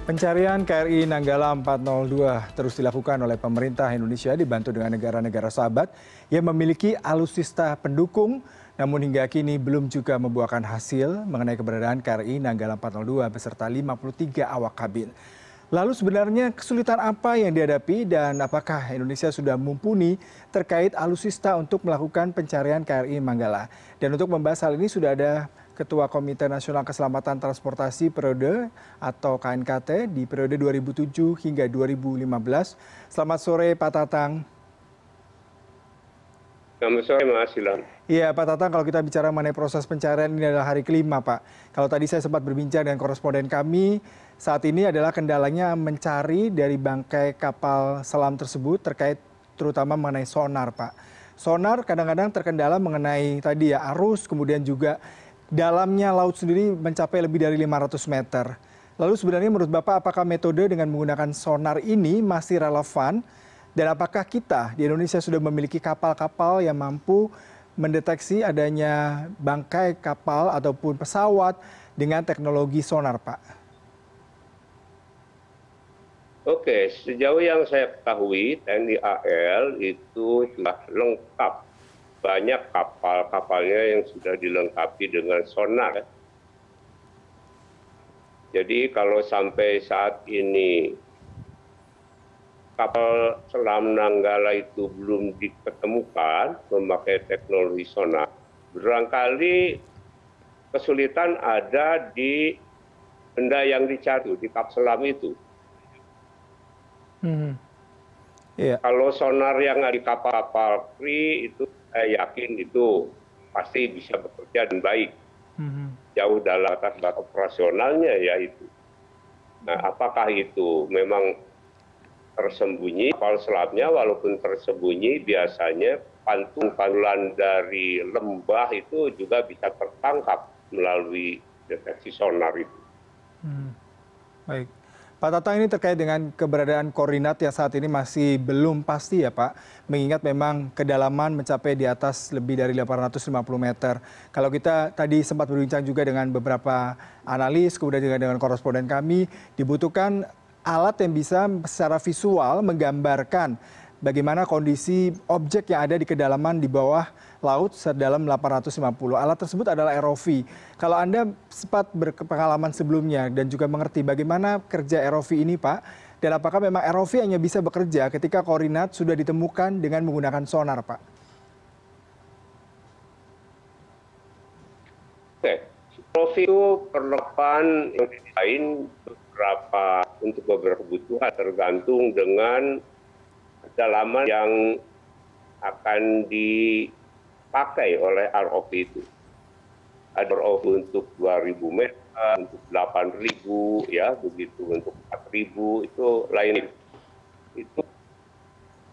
Pencarian KRI Nanggala 402 terus dilakukan oleh pemerintah Indonesia dibantu dengan negara-negara sahabat yang memiliki alutsista pendukung, namun hingga kini belum juga membuahkan hasil mengenai keberadaan KRI Nanggala 402 beserta 53 awak kabin. Lalu sebenarnya kesulitan apa yang dihadapi dan apakah Indonesia sudah mumpuni terkait alutsista untuk melakukan pencarian KRI Nanggala? Dan untuk membahas hal ini sudah ada Ketua Komite Nasional Keselamatan Transportasi Periode atau KNKT di periode 2007 hingga 2015. Selamat sore Pak Tatang. Selamat sore Mas Ilham. Iya Pak Tatang, kalau kita bicara mengenai proses pencarian ini adalah hari kelima Pak. Kalau tadi saya sempat berbincang dengan koresponden kami, saat ini adalah kendalanya mencari dari bangkai kapal selam tersebut terkait terutama mengenai sonar Pak. Sonar kadang-kadang terkendala mengenai tadi ya arus, kemudian juga dalamnya laut sendiri mencapai lebih dari 500 meter. Lalu sebenarnya menurut Bapak apakah metode dengan menggunakan sonar ini masih relevan? Dan apakah kita di Indonesia sudah memiliki kapal-kapal yang mampu mendeteksi adanya bangkai kapal ataupun pesawat dengan teknologi sonar, Pak? Oke, sejauh yang saya ketahui TNI AL itu sudah lengkap. Banyak kapal-kapalnya yang sudah dilengkapi dengan sonar. Jadi kalau sampai saat ini kapal selam Nanggala itu belum diketemukan memakai teknologi sonar, barangkali kesulitan ada di benda yang dicari di kapal selam itu. Kalau sonar yang ada di kapal-kapal KRI itu saya yakin itu pasti bisa bekerja dengan baik. Jauh dalam batas operasionalnya ya itu. Nah, apakah itu memang tersembunyi kapal selamnya? Walaupun tersembunyi, biasanya pantulan dari lembah itu juga bisa tertangkap melalui deteksi sonar itu. Baik. Pak Tatang, ini terkait dengan keberadaan koordinat yang saat ini masih belum pasti ya Pak, mengingat memang kedalaman mencapai di atas lebih dari 850 meter. Kalau kita tadi sempat berbincang juga dengan beberapa analis, kemudian juga dengan koresponden kami, dibutuhkan alat yang bisa secara visual menggambarkan bagaimana kondisi objek yang ada di kedalaman di bawah laut sedalam 850. Alat tersebut adalah ROV. Kalau Anda sempat berpengalaman sebelumnya dan juga mengerti bagaimana kerja ROV ini Pak, dan apakah memang ROV hanya bisa bekerja ketika koordinat sudah ditemukan dengan menggunakan sonar Pak? Oke, ROV itu perlengkapan yang lain untuk beberapa kebutuhan tergantung dengan kedalaman yang akan dipakai oleh ROV itu. Ada ROV untuk 2.000 meter, untuk 8.000, ya begitu, untuk 4.000 itu lain. Itu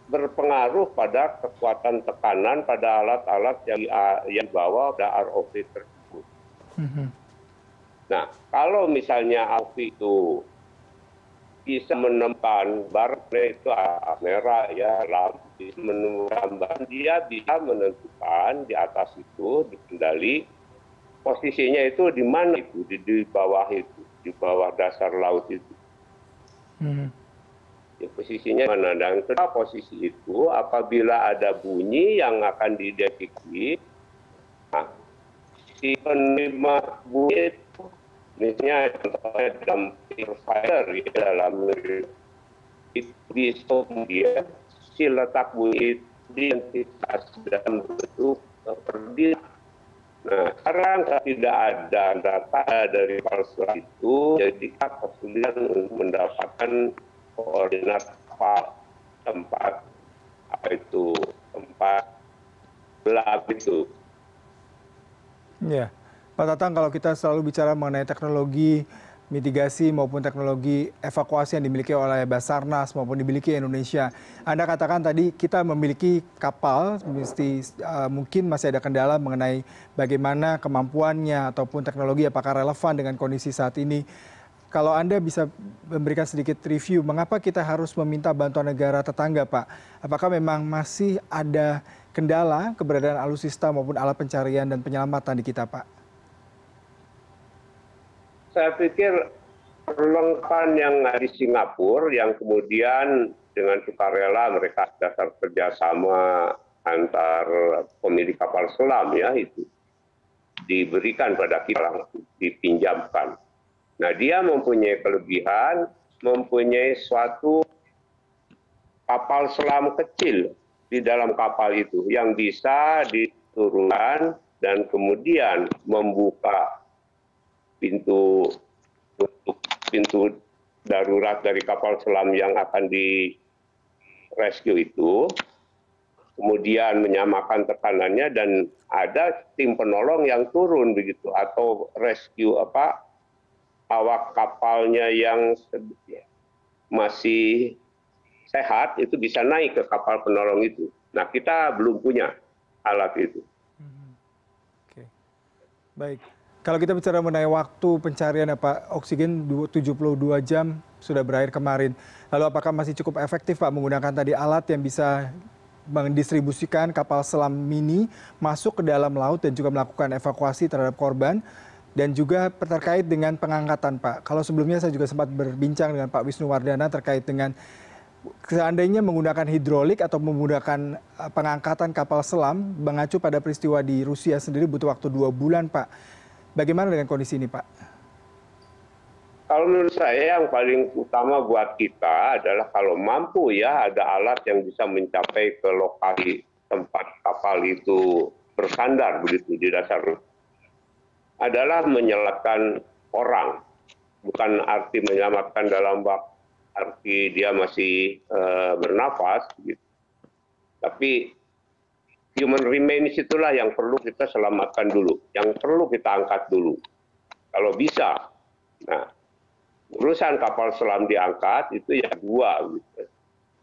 berpengaruh pada kekuatan tekanan pada alat-alat yang dibawa pada ROV tersebut. Nah, kalau misalnya ROV itu bisa menemukan barangnya itu merah ya, lampu menemukan, dia bisa menentukan di atas itu dikendali posisinya itu di mana itu, di bawah itu, di bawah dasar laut itu. Ya, posisinya mana, dan kedua posisi itu apabila ada bunyi yang akan dideteksi, nah, si penerima bunyi itu misalnya contohnya dalam fighter ya, dalam itu bisa dia si letak bunyi identitas dalam bentuk perdilan. Nah, sekarang tidak ada data dari palsu itu, jadi kita kesulitan mendapatkan koordinat tempat apa itu, tempat gelap itu. Ya, Pak Tatang, kalau kita selalu bicara mengenai teknologi mitigasi maupun teknologi evakuasi yang dimiliki oleh Basarnas maupun dimiliki Indonesia. Anda katakan tadi kita memiliki kapal, mungkin masih ada kendala mengenai bagaimana kemampuannya ataupun teknologi apakah relevan dengan kondisi saat ini. Kalau Anda bisa memberikan sedikit review, mengapa kita harus meminta bantuan negara tetangga, Pak? Apakah memang masih ada kendala keberadaan alutsista maupun alat pencarian dan penyelamatan di kita, Pak? Saya pikir perlengkapan yang di Singapura yang kemudian dengan sukarela mereka dasar kerjasama antar pemilik kapal selam ya itu diberikan pada kita langsung dipinjamkan. Nah dia mempunyai kelebihan, mempunyai suatu kapal selam kecil di dalam kapal itu yang bisa diturunkan dan kemudian membuka pintu darurat dari kapal selam yang akan di rescue itu, kemudian menyamakan tekanannya dan ada tim penolong yang turun begitu atau rescue awak kapalnya yang masih sehat itu bisa naik ke kapal penolong itu. Nah kita belum punya alat itu. Oke. Baik. Kalau kita bicara mengenai waktu pencarian ya Pak, oksigen 72 jam sudah berakhir kemarin. Lalu apakah masih cukup efektif Pak menggunakan tadi alat yang bisa mendistribusikan kapal selam mini masuk ke dalam laut dan juga melakukan evakuasi terhadap korban? Dan juga terkait dengan pengangkatan Pak. Kalau sebelumnya saya juga sempat berbincang dengan Pak Wisnu Wardana terkait dengan seandainya menggunakan hidrolik atau menggunakan pengangkatan kapal selam mengacu pada peristiwa di Rusia sendiri butuh waktu 2 bulan Pak. Bagaimana dengan kondisi ini, Pak? Kalau menurut saya yang paling utama buat kita adalah kalau mampu ya ada alat yang bisa mencapai ke lokasi tempat kapal itu bersandar begitu di dasar adalah menyelamatkan orang. Bukan arti menyelamatkan dalam arti dia masih bernafas, gitu. Tapi human remains itulah yang perlu kita selamatkan dulu, yang perlu kita angkat dulu. Kalau bisa. Nah, urusan kapal selam diangkat itu ya 2. Gitu.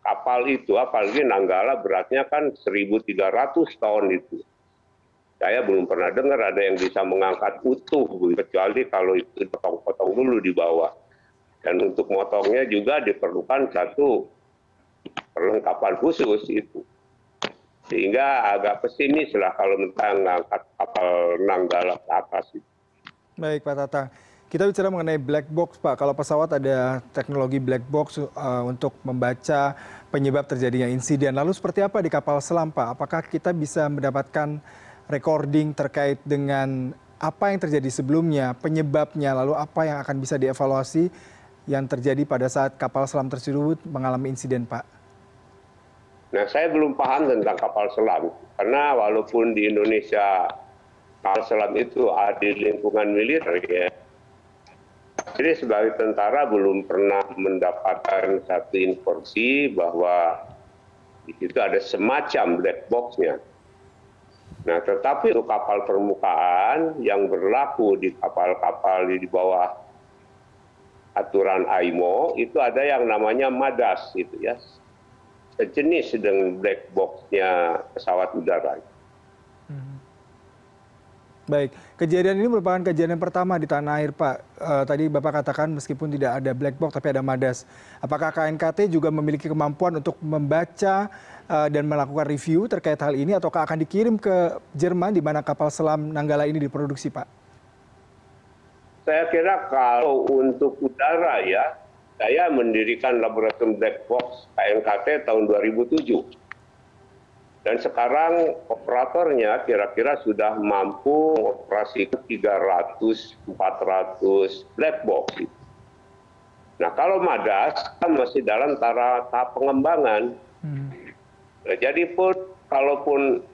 Kapal itu, apalagi Nanggala beratnya kan 1.300 ton itu. Saya belum pernah dengar ada yang bisa mengangkat utuh, kecuali kalau itu potong-potong dulu di bawah. Dan untuk motongnya juga diperlukan satu perlengkapan khusus itu. Sehingga agak pesimis lah kalau mengangkat kapal Nanggala ke atas itu. Baik Pak Tatang, kita bicara mengenai black box Pak. Kalau pesawat ada teknologi black box untuk membaca penyebab terjadinya insiden. Lalu seperti apa di kapal selam Pak? Apakah kita bisa mendapatkan recording terkait dengan apa yang terjadi sebelumnya, penyebabnya, lalu apa yang akan bisa dievaluasi yang terjadi pada saat kapal selam tersebut mengalami insiden Pak? Nah, saya belum paham tentang kapal selam, karena walaupun di Indonesia kapal selam itu ada di lingkungan militer, ya. Jadi sebagai tentara belum pernah mendapatkan satu informasi bahwa di situ ada semacam black box-nya. Nah, tetapi untuk kapal permukaan yang berlaku di kapal-kapal di bawah aturan IMO itu ada yang namanya MADAS, itu ya. Sejenis dengan black box-nya pesawat udara. Baik, kejadian ini merupakan kejadian pertama di tanah air Pak. Tadi Bapak katakan meskipun tidak ada black box tapi ada MADAS. Apakah KNKT juga memiliki kemampuan untuk membaca dan melakukan review terkait hal ini ataukah akan dikirim ke Jerman di mana kapal selam Nanggala ini diproduksi Pak? Saya kira kalau untuk udara ya, saya mendirikan laboratorium black box KNKT tahun 2007. Dan sekarang operatornya kira-kira sudah mampu operasi 300-400 black box. Nah kalau MADAS kan masih dalam tahap pengembangan. Nah, jadi pun kalaupun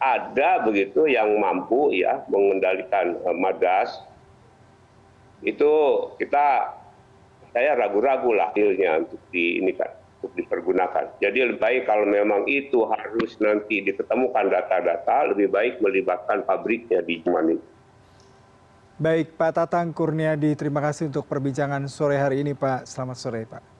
ada begitu yang mampu ya mengendalikan MADAS, itu saya ragu-ragu lah hasilnya untuk dipergunakan. Jadi lebih baik kalau memang itu harus nanti diketemukan data-data, lebih baik melibatkan pabriknya di Jerman. Baik, Pak Tatang Kurniadi, terima kasih untuk perbincangan sore hari ini Pak. Selamat sore Pak.